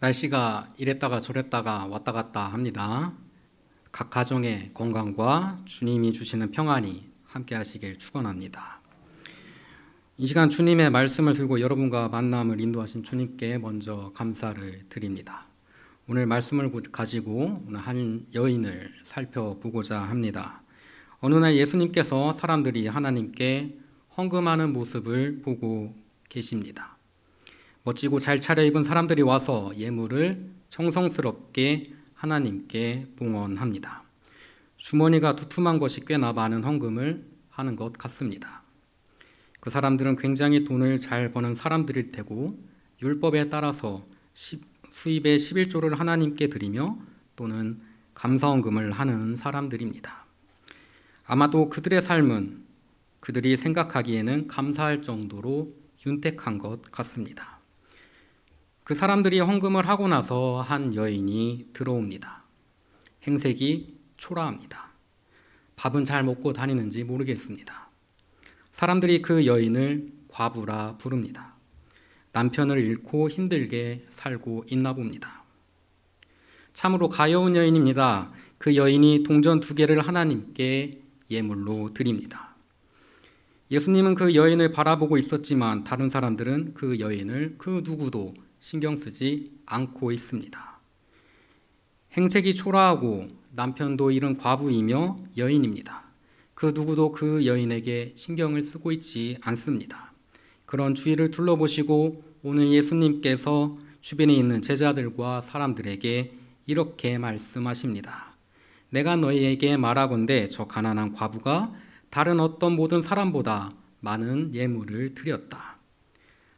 날씨가 이랬다가 저랬다가 왔다 갔다 합니다. 각 가정의 건강과 주님이 주시는 평안이 함께 하시길 축원합니다. 이 시간 주님의 말씀을 들고 여러분과 만남을 인도하신 주님께 먼저 감사를 드립니다. 오늘 말씀을 가지고 오늘 한 여인을 살펴보고자 합니다. 어느 날 예수님께서 사람들이 하나님께 헌금하는 모습을 보고 계십니다. 멋지고 잘 차려입은 사람들이 와서 예물을 정성스럽게 하나님께 봉헌합니다. 주머니가 두툼한 것이 꽤나 많은 헌금을 하는 것 같습니다. 그 사람들은 굉장히 돈을 잘 버는 사람들일 테고 율법에 따라서 수입의 11조를 하나님께 드리며 또는 감사헌금을 하는 사람들입니다. 아마도 그들의 삶은 그들이 생각하기에는 감사할 정도로 윤택한 것 같습니다. 그 사람들이 헌금을 하고 나서 한 여인이 들어옵니다. 행색이 초라합니다. 밥은 잘 먹고 다니는지 모르겠습니다. 사람들이 그 여인을 과부라 부릅니다. 남편을 잃고 힘들게 살고 있나 봅니다. 참으로 가여운 여인입니다. 그 여인이 동전 2개를 하나님께 예물로 드립니다. 예수님은 그 여인을 바라보고 있었지만 다른 사람들은 그 여인을 그 누구도 신경 쓰지 않고 있습니다. 행색이 초라하고 남편도 잃은 과부이며 여인입니다. 그 누구도 그 여인에게 신경을 쓰고 있지 않습니다. 그런 주위를 둘러보시고 오늘 예수님께서 주변에 있는 제자들과 사람들에게 이렇게 말씀하십니다. 내가 너희에게 말하건대 저 가난한 과부가 다른 어떤 모든 사람보다 많은 예물을 드렸다.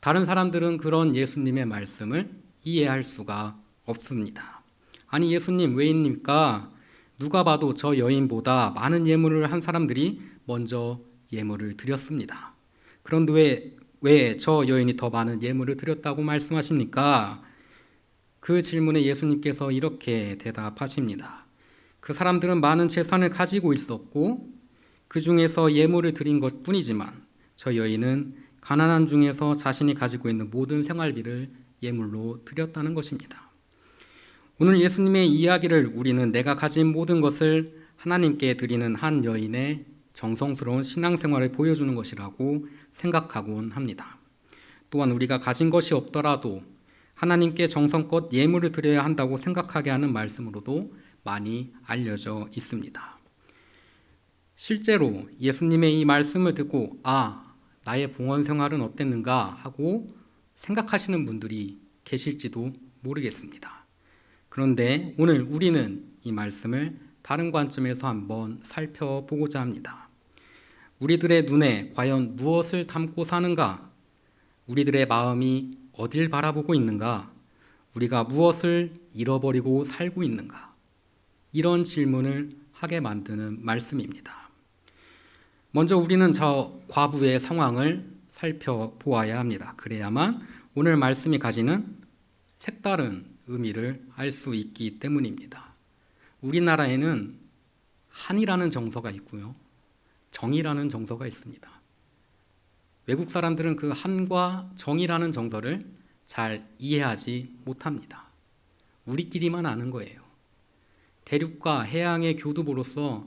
다른 사람들은 그런 예수님의 말씀을 이해할 수가 없습니다. 아니 예수님 왜입니까? 누가 봐도 저 여인보다 많은 예물을 한 사람들이 먼저 예물을 드렸습니다. 그런데 왜 저 여인이 더 많은 예물을 드렸다고 말씀하십니까? 그 질문에 예수님께서 이렇게 대답하십니다. 그 사람들은 많은 재산을 가지고 있었고 그 중에서 예물을 드린 것뿐이지만 저 여인은 가난한 중에서 자신이 가지고 있는 모든 생활비를 예물로 드렸다는 것입니다. 오늘 예수님의 이야기를 우리는 내가 가진 모든 것을 하나님께 드리는 한 여인의 정성스러운 신앙생활을 보여주는 것이라고 생각하곤 합니다. 또한 우리가 가진 것이 없더라도 하나님께 정성껏 예물을 드려야 한다고 생각하게 하는 말씀으로도 많이 알려져 있습니다. 실제로 예수님의 이 말씀을 듣고 나의 봉헌 생활은 어땠는가 하고 생각하시는 분들이 계실지도 모르겠습니다. 그런데 오늘 우리는 이 말씀을 다른 관점에서 한번 살펴보고자 합니다. 우리들의 눈에 과연 무엇을 담고 사는가? 우리들의 마음이 어딜 바라보고 있는가? 우리가 무엇을 잃어버리고 살고 있는가? 이런 질문을 하게 만드는 말씀입니다. 먼저 우리는 저 과부의 상황을 살펴보아야 합니다. 그래야만 오늘 말씀이 가지는 색다른 의미를 알 수 있기 때문입니다. 우리나라에는 한이라는 정서가 있고요. 정이라는 정서가 있습니다. 외국 사람들은 그 한과 정이라는 정서를 잘 이해하지 못합니다. 우리끼리만 아는 거예요. 대륙과 해양의 교두보로서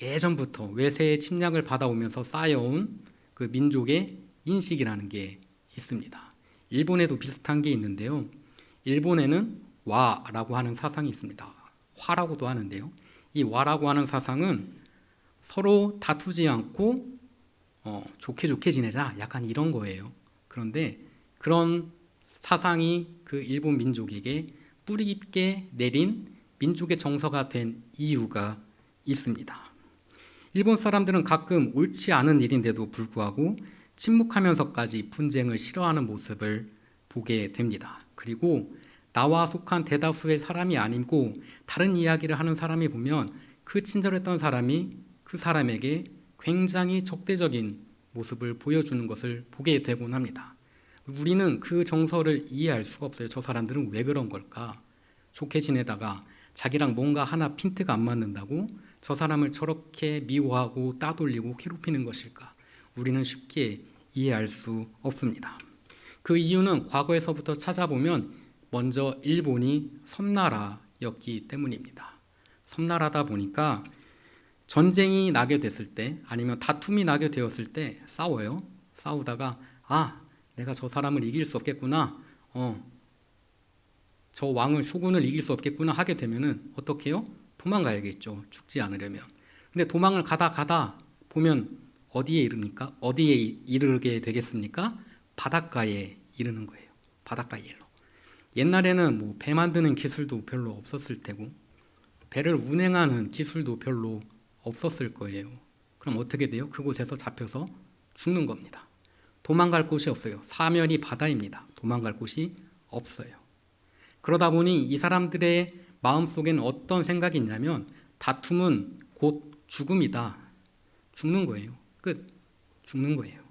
예전부터 외세의 침략을 받아오면서 쌓여온 그 민족의 인식이라는 게 있습니다. 일본에도 비슷한 게 있는데요. 일본에는 와라고 하는 사상이 있습니다. 화라고도 하는데요. 이 와라고 하는 사상은 서로 다투지 않고 좋게 좋게 지내자 약간 이런 거예요. 그런데 그런 사상이 그 일본 민족에게 뿌리 깊게 내린 민족의 정서가 된 이유가 있습니다. 일본 사람들은 가끔 옳지 않은 일인데도 불구하고 침묵하면서까지 분쟁을 싫어하는 모습을 보게 됩니다. 그리고 나와 속한 대다수의 사람이 아니고 다른 이야기를 하는 사람이 보면 그 친절했던 사람이 그 사람에게 굉장히 적대적인 모습을 보여주는 것을 보게 되곤 합니다. 우리는 그 정서를 이해할 수가 없어요. 저 사람들은 왜 그런 걸까? 좋게 지내다가 자기랑 뭔가 하나 핀트가 안 맞는다고 저 사람을 저렇게 미워하고 따돌리고 괴롭히는 것일까? 우리는 쉽게 이해할 수 없습니다. 그 이유는 과거에서부터 찾아보면 먼저 일본이 섬나라였기 때문입니다. 섬나라다 보니까 전쟁이 나게 됐을 때 아니면 다툼이 나게 되었을 때 싸워요. 싸우다가 내가 저 사람을 이길 수 없겠구나. 저 왕을 쇼군을 이길 수 없겠구나 하게 되면은 어떻게 해요? 도망가야겠죠. 죽지 않으려면. 근데 도망을 가다 보면 어디에 이릅니까? 어디에 이르게 되겠습니까? 바닷가에 이르는 거예요. 바닷가 일로. 옛날에는 뭐 배 만드는 기술도 별로 없었을 테고 배를 운행하는 기술도 별로 없었을 거예요. 그럼 어떻게 돼요? 그곳에서 잡혀서 죽는 겁니다. 도망갈 곳이 없어요. 사면이 바다입니다. 도망갈 곳이 없어요. 그러다 보니 이 사람들의 마음속에는 어떤 생각이 있냐면 다툼은 곧 죽음이다. 죽는 거예요. 끝. 죽는 거예요.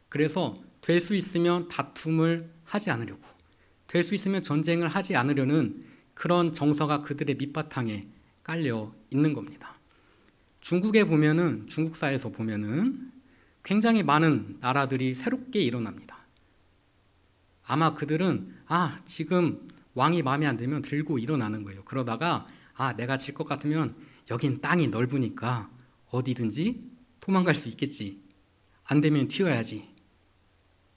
그래서 될 수 있으면 다툼을 하지 않으려고, 될 수 있으면 전쟁을 하지 않으려는 그런 정서가 그들의 밑바탕에 깔려 있는 겁니다. 중국에 보면은, 중국사에서 보면은 굉장히 많은 나라들이 새롭게 일어납니다. 아마 그들은 지금 왕이 마음에 안 들면 들고 일어나는 거예요. 그러다가 내가 질 것 같으면 여긴 땅이 넓으니까 어디든지 도망갈 수 있겠지. 안 되면 튀어야지.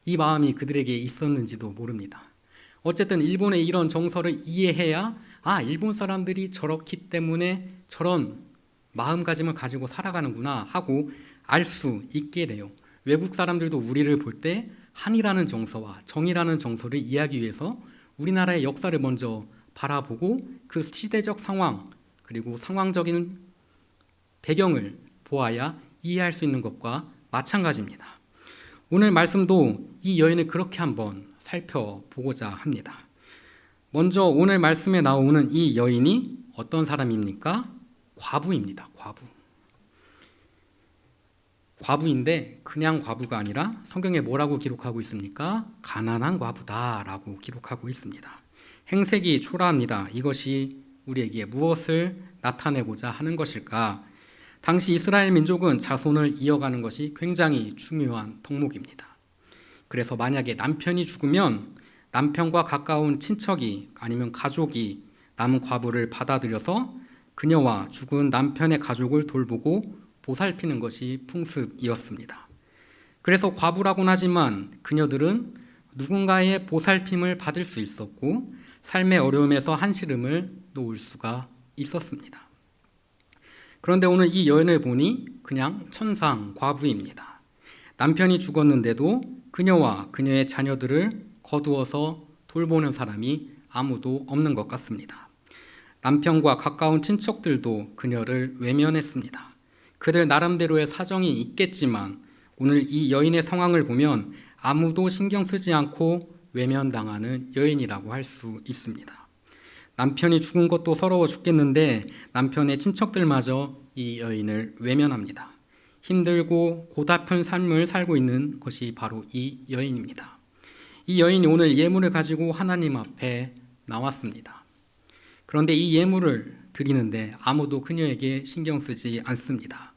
이 마음이 그들에게 있었는지도 모릅니다. 어쨌든 일본의 이런 정서를 이해해야 일본 사람들이 저렇기 때문에 저런 마음가짐을 가지고 살아가는구나 하고 알 수 있게 돼요. 외국 사람들도 우리를 볼 때 한이라는 정서와 정이라는 정서를 이해하기 위해서 우리나라의 역사를 먼저 바라보고 그 시대적 상황 그리고 상황적인 배경을 보아야 이해할 수 있는 것과 마찬가지입니다. 오늘 말씀도 이 여인을 그렇게 한번 살펴보고자 합니다. 먼저 오늘 말씀에 나오는 이 여인이 어떤 사람입니까? 과부입니다. 과부인데 그냥 과부가 아니라 성경에 뭐라고 기록하고 있습니까? 가난한 과부다라고 기록하고 있습니다. 행색이 초라합니다. 이것이 우리에게 무엇을 나타내고자 하는 것일까? 당시 이스라엘 민족은 자손을 이어가는 것이 굉장히 중요한 덕목입니다. 그래서 만약에 남편이 죽으면 남편과 가까운 친척이 아니면 가족이 남은 과부를 받아들여서 그녀와 죽은 남편의 가족을 돌보고 보살피는 것이 풍습이었습니다. 그래서 과부라고는 하지만 그녀들은 누군가의 보살핌을 받을 수 있었고 삶의 어려움에서 한시름을 놓을 수가 있었습니다. 그런데 오늘 이 여인을 보니 그냥 천상 과부입니다. 남편이 죽었는데도 그녀와 그녀의 자녀들을 거두어서 돌보는 사람이 아무도 없는 것 같습니다. 남편과 가까운 친척들도 그녀를 외면했습니다. 그들 나름대로의 사정이 있겠지만 오늘 이 여인의 상황을 보면 아무도 신경 쓰지 않고 외면당하는 여인이라고 할 수 있습니다. 남편이 죽은 것도 서러워 죽겠는데 남편의 친척들마저 이 여인을 외면합니다. 힘들고 고달픈 삶을 살고 있는 것이 바로 이 여인입니다. 이 여인이 오늘 예물을 가지고 하나님 앞에 나왔습니다. 그런데 이 예물을 드리는데 아무도 그녀에게 신경 쓰지 않습니다.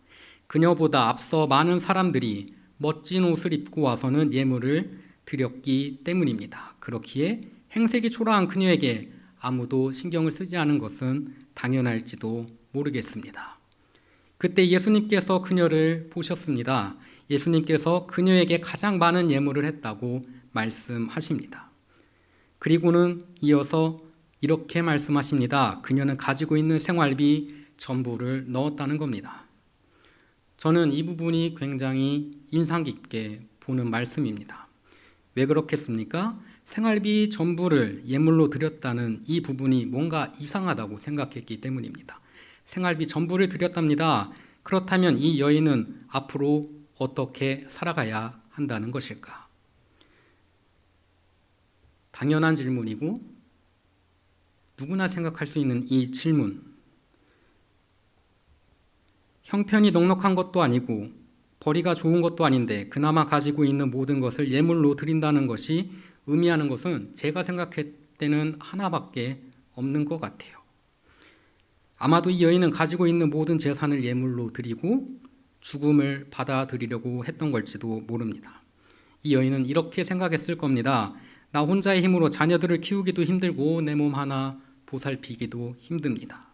그녀보다 앞서 많은 사람들이 멋진 옷을 입고 와서는 예물을 드렸기 때문입니다. 그렇기에 행색이 초라한 그녀에게 아무도 신경을 쓰지 않은 것은 당연할지도 모르겠습니다. 그때 예수님께서 그녀를 보셨습니다. 예수님께서 그녀에게 가장 많은 예물을 했다고 말씀하십니다. 그리고는 이어서 이렇게 말씀하십니다. 그녀는 가지고 있는 생활비 전부를 넣었다는 겁니다. 저는 이 부분이 굉장히 인상 깊게 보는 말씀입니다. 왜 그렇겠습니까? 생활비 전부를 예물로 드렸다는 이 부분이 뭔가 이상하다고 생각했기 때문입니다. 생활비 전부를 드렸답니다. 그렇다면 이 여인은 앞으로 어떻게 살아가야 한다는 것일까? 당연한 질문이고 누구나 생각할 수 있는 이 질문. 형편이 넉넉한 것도 아니고 벌이가 좋은 것도 아닌데 그나마 가지고 있는 모든 것을 예물로 드린다는 것이 의미하는 것은 제가 생각할 때는 하나밖에 없는 것 같아요. 아마도 이 여인은 가지고 있는 모든 재산을 예물로 드리고 죽음을 받아들이려고 했던 걸지도 모릅니다. 이 여인은 이렇게 생각했을 겁니다. 나 혼자의 힘으로 자녀들을 키우기도 힘들고 내 몸 하나 보살피기도 힘듭니다.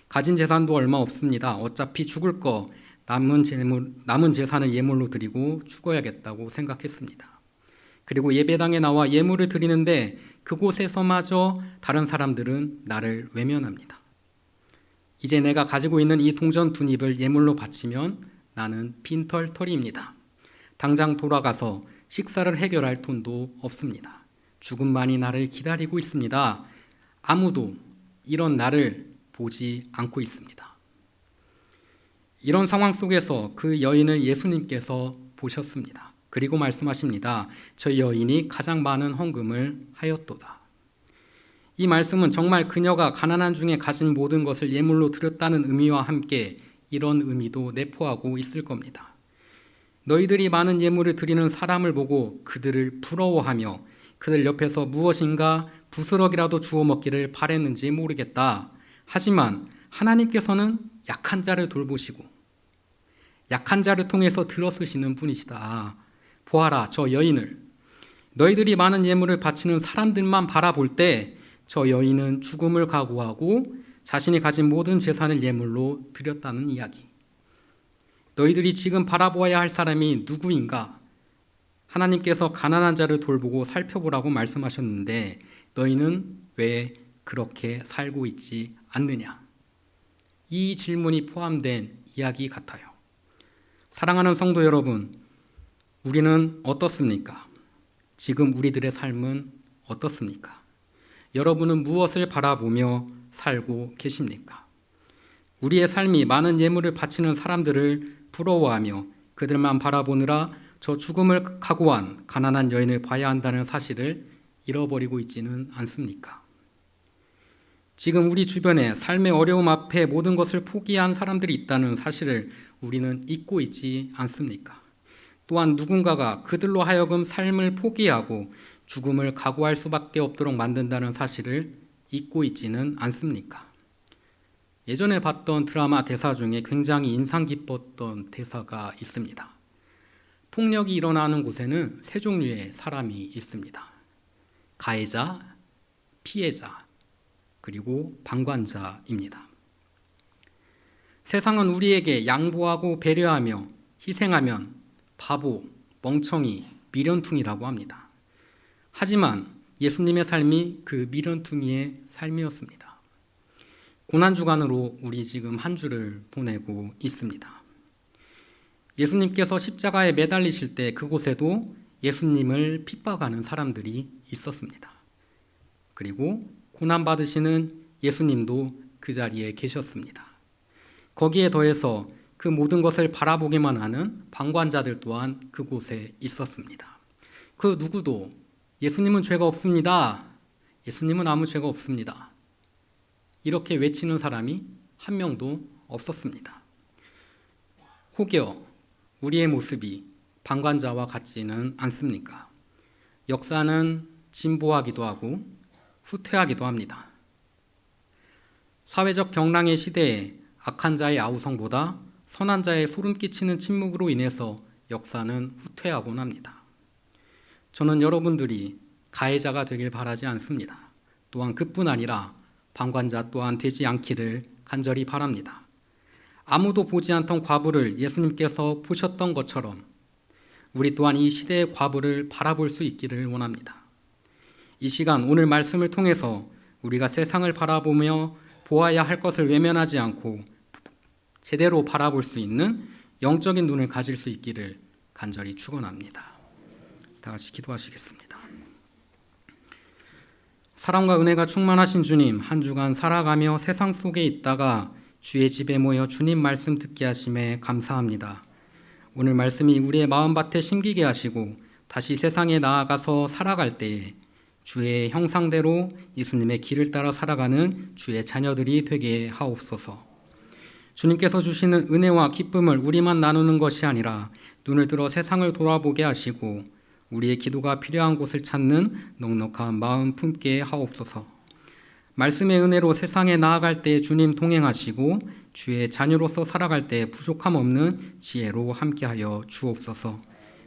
가진 재산도 얼마 없습니다. 어차피 죽을 거 남은 재산을 예물로 드리고 죽어야겠다고 생각했습니다. 그리고 예배당에 나와 예물을 드리는데 그곳에서마저 다른 사람들은 나를 외면합니다. 이제 내가 가지고 있는 이 동전 2잎을 예물로 바치면 나는 빈털터리입니다. 당장 돌아가서 식사를 해결할 돈도 없습니다. 죽음만이 나를 기다리고 있습니다. 아무도 이런 나를 보지 않고 있습니다. 이런 상황 속에서 그 여인을 예수님께서 보셨습니다. 그리고 말씀하십니다. 저 여인이 가장 많은 헌금을 하였도다. 이 말씀은 정말 그녀가 가난한 중에 가진 모든 것을 예물로 드렸다는 의미와 함께 이런 의미도 내포하고 있을 겁니다. 너희들이 많은 예물을 드리는 사람을 보고 그들을 부러워하며 그들 옆에서 무엇인가 부스럭이라도 주워 먹기를 바랬는지 모르겠다. 하지만 하나님께서는 약한 자를 돌보시고 약한 자를 통해서 들어쓰시는 분이시다. 보아라, 저 여인을. 너희들이 많은 예물을 바치는 사람들만 바라볼 때 저 여인은 죽음을 각오하고 자신이 가진 모든 재산을 예물로 드렸다는 이야기. 너희들이 지금 바라보아야 할 사람이 누구인가? 하나님께서 가난한 자를 돌보고 살펴보라고 말씀하셨는데 너희는 왜 그렇게 살고 있지 않느냐? 이 질문이 포함된 이야기 같아요. 사랑하는 성도 여러분, 우리는 어떻습니까? 지금 우리들의 삶은 어떻습니까? 여러분은 무엇을 바라보며 살고 계십니까? 우리의 삶이 많은 예물을 바치는 사람들을 부러워하며 그들만 바라보느라 저 죽음을 각오한 가난한 여인을 봐야 한다는 사실을 잃어버리고 있지는 않습니까? 지금 우리 주변에 삶의 어려움 앞에 모든 것을 포기한 사람들이 있다는 사실을 우리는 잊고 있지 않습니까? 또한 누군가가 그들로 하여금 삶을 포기하고 죽음을 각오할 수밖에 없도록 만든다는 사실을 잊고 있지는 않습니까? 예전에 봤던 드라마 대사 중에 굉장히 인상 깊었던 대사가 있습니다. 폭력이 일어나는 곳에는 세 종류의 사람이 있습니다. 가해자, 피해자, 그리고 방관자입니다. 세상은 우리에게 양보하고 배려하며 희생하면 바보, 멍청이, 미련퉁이라고 합니다. 하지만 예수님의 삶이 그 미련퉁이의 삶이었습니다. 고난주간으로 우리 지금 한 주를 보내고 있습니다. 예수님께서 십자가에 매달리실 때 그곳에도 예수님을 핍박하는 사람들이 있었습니다. 그리고 고난받으시는 예수님도 그 자리에 계셨습니다. 거기에 더해서 그 모든 것을 바라보기만 하는 방관자들 또한 그곳에 있었습니다. 그 누구도 예수님은 죄가 없습니다. 예수님은 아무 죄가 없습니다. 이렇게 외치는 사람이 한 명도 없었습니다. 혹여 우리의 모습이 방관자와 같지는 않습니까? 역사는 진보하기도 하고 후퇴하기도 합니다. 사회적 경랑의 시대에 악한 자의 아우성보다 선한 자의 소름 끼치는 침묵으로 인해서 역사는 후퇴하곤 합니다. 저는 여러분들이 가해자가 되길 바라지 않습니다. 또한 그뿐 아니라 방관자 또한 되지 않기를 간절히 바랍니다. 아무도 보지 않던 과부를 예수님께서 보셨던 것처럼 우리 또한 이 시대의 과부를 바라볼 수 있기를 원합니다. 이 시간 오늘 말씀을 통해서 우리가 세상을 바라보며 보아야 할 것을 외면하지 않고 제대로 바라볼 수 있는 영적인 눈을 가질 수 있기를 간절히 축원합니다. 다 같이 기도하시겠습니다. 사랑과 은혜가 충만하신 주님, 한 주간 살아가며 세상 속에 있다가 주의 집에 모여 주님 말씀 듣게 하심에 감사합니다. 오늘 말씀이 우리의 마음밭에 심기게 하시고 다시 세상에 나아가서 살아갈 때에 주의 형상대로 예수님의 길을 따라 살아가는 주의 자녀들이 되게 하옵소서. 주님께서 주시는 은혜와 기쁨을 우리만 나누는 것이 아니라 눈을 들어 세상을 돌아보게 하시고 우리의 기도가 필요한 곳을 찾는 넉넉한 마음 품게 하옵소서. 말씀의 은혜로 세상에 나아갈 때 주님 동행하시고 주의 자녀로서 살아갈 때 부족함 없는 지혜로 함께하여 주옵소서.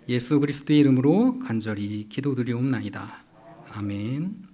예수 그리스도의 이름으로 간절히 기도드리옵나이다. 아멘.